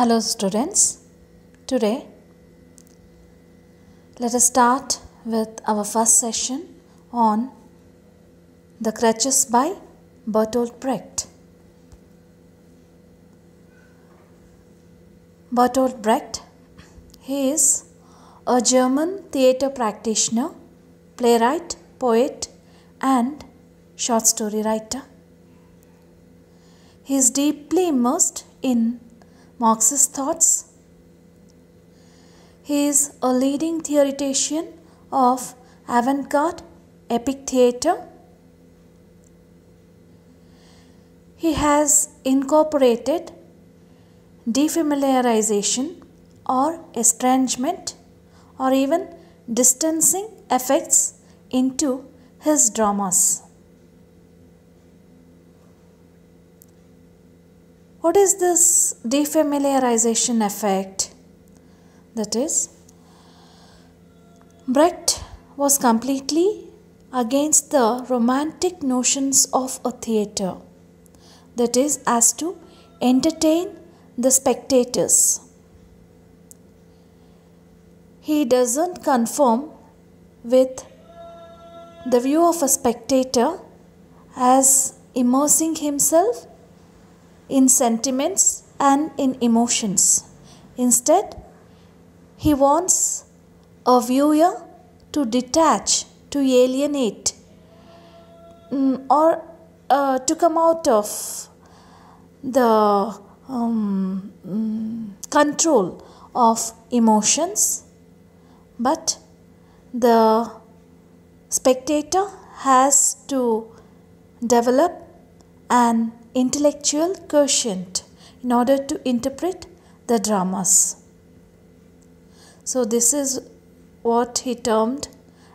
Hello students, today let us start with our first session on the Crutches by Bertolt Brecht. Bertolt Brecht, he is a German theatre practitioner, playwright, poet and short story writer. He is deeply immersed in Marxist thoughts. He is a leading theoretician of avant-garde epic theatre. He has incorporated defamiliarization or estrangement or even distancing effects into his dramas. What is this defamiliarization effect? That is, Brecht was completely against the romantic notions of a theatre, that is, as to entertain the spectators. He doesn't conform with the view of a spectator as immersing himself in sentiments and in emotions. Instead, he wants a viewer to detach, to alienate, or to come out of the control of emotions, but the spectator has to develop an intellectual quotient in order to interpret the dramas. So this is what he termed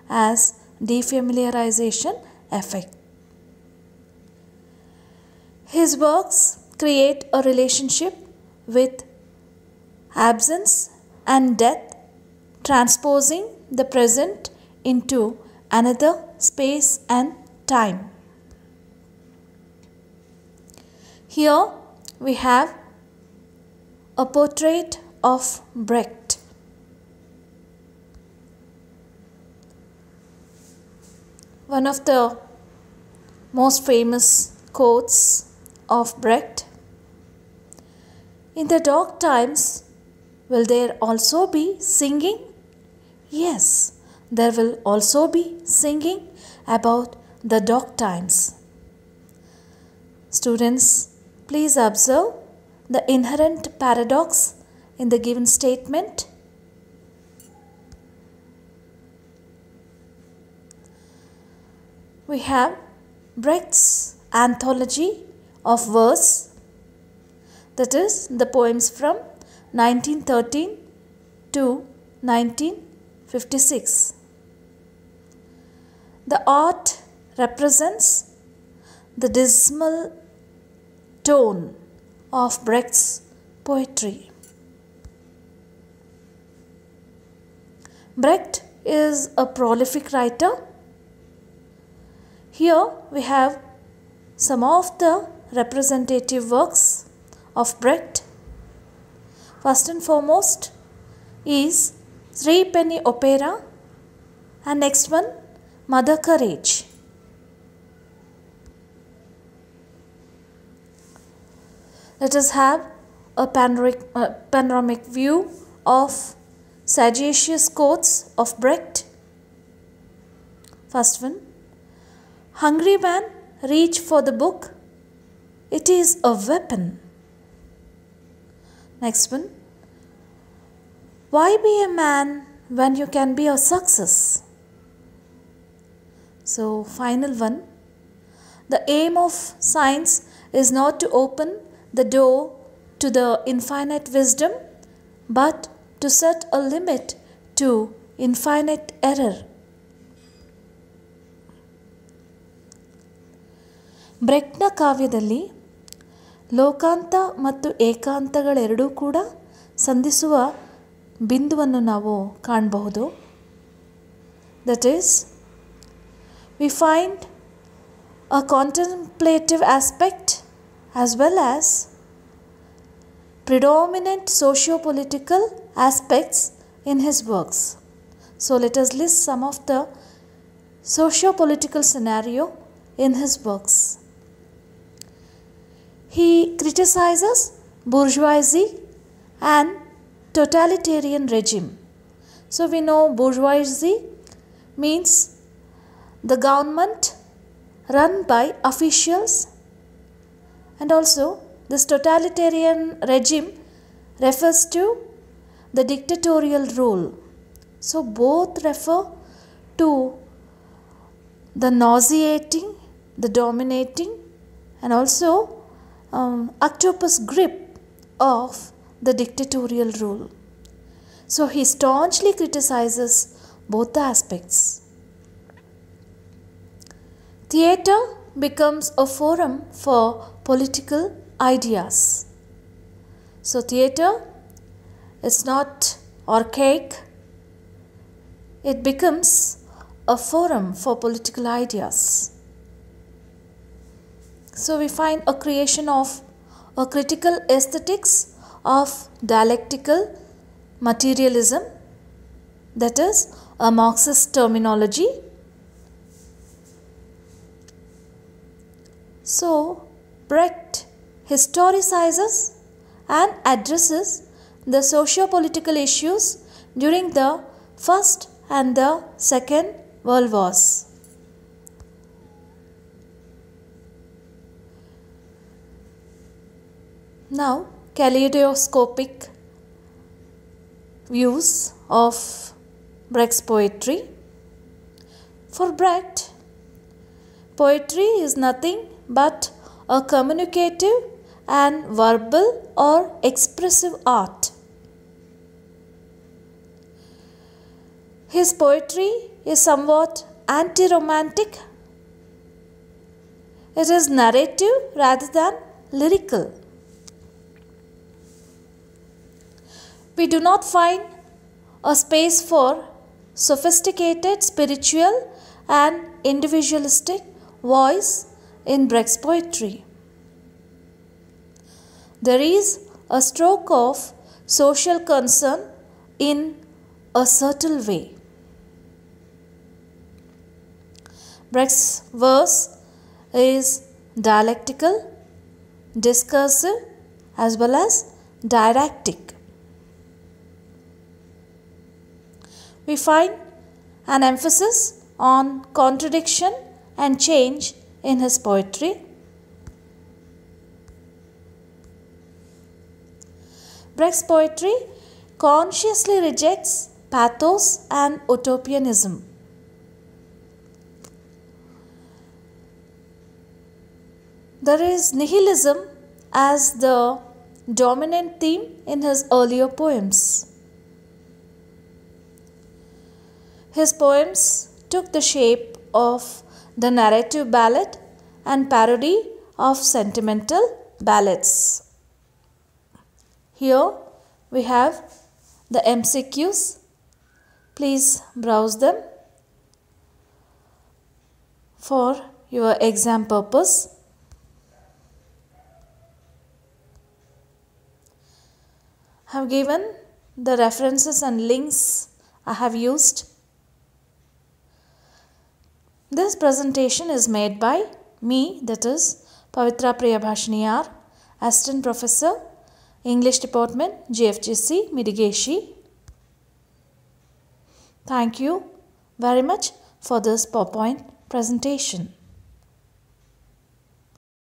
as defamiliarization effect. His works create a relationship with absence and death, transposing the present into another space and time. Here we have a portrait of Brecht. One of the most famous quotes of Brecht: "In the dark times, will there also be singing? Yes, there will also be singing about the dark times." Students, please observe the inherent paradox in the given statement. We have Brecht's anthology of verse, that is, the poems from 1913 to 1956. The art represents the dismal tone of Brecht's poetry. Brecht is a prolific writer. Here we have some of the representative works of Brecht. First and foremost is Three Penny Opera, and next one Mother Courage. Let us have a panoramic view of sagacious quotes of Brecht. First one: "Hungry man, reach for the book. It is a weapon." Next one: "Why be a man when you can be a success?" So, final one: "The aim of science is not to open the door to the infinite wisdom, but to set a limit to infinite error." ಬ್ರೆಕ್ಟ್ನ ಕಾವ್ಯದಲ್ಲಿ ಲೋಕಾಂತ ಮತ್ತು ಏಕಾಂತಗಳೆರಡೂ ಕೂಡ ಸಂಧಿಸುವ ಬಿಂದುವನ್ನು ನಾವು ಕಾಣಬಹುದು. That is, we find a contemplative aspect as well as predominant socio-political aspects in his works. So let us list some of the socio-political scenario in his works. He criticizes bourgeoisie and totalitarian regime. So we know bourgeoisie means the government run by officials, and also this totalitarian regime refers to the dictatorial rule. So both refer to the nauseating, the dominating, and also octopus grip of the dictatorial rule. So he staunchly criticizes both the aspects. Theatre becomes a forum for political ideas. So theatre is not archaic, it becomes a forum for political ideas. So we find a creation of a critical aesthetics of dialectical materialism, that is a Marxist terminology. So Brecht historicizes and addresses the socio-political issues during the First and the Second World Wars. Now, kaleidoscopic views of Brecht's poetry. For Brecht, poetry is nothing but a communicative and verbal or expressive art. His poetry is somewhat anti-romantic. It is narrative rather than lyrical. We do not find a space for sophisticated spiritual and individualistic voice in Brecht's poetry. There is a stroke of social concern in a subtle way. Brecht's verse is dialectical, discursive, as well as didactic. We find an emphasis on contradiction and change in his poetry. Brecht's poetry consciously rejects pathos and utopianism. There is nihilism as the dominant theme in his earlier poems. His poems took the shape of the narrative ballad and parody of sentimental ballads. Here we have the MCQs. Please browse them for your exam purpose. I have given the references and links I have used. This presentation is made by me, that is Pavitra Priyabhashini R, Assistant Professor, English Department, GFGC, Midigeshi. Thank you very much for this PowerPoint presentation.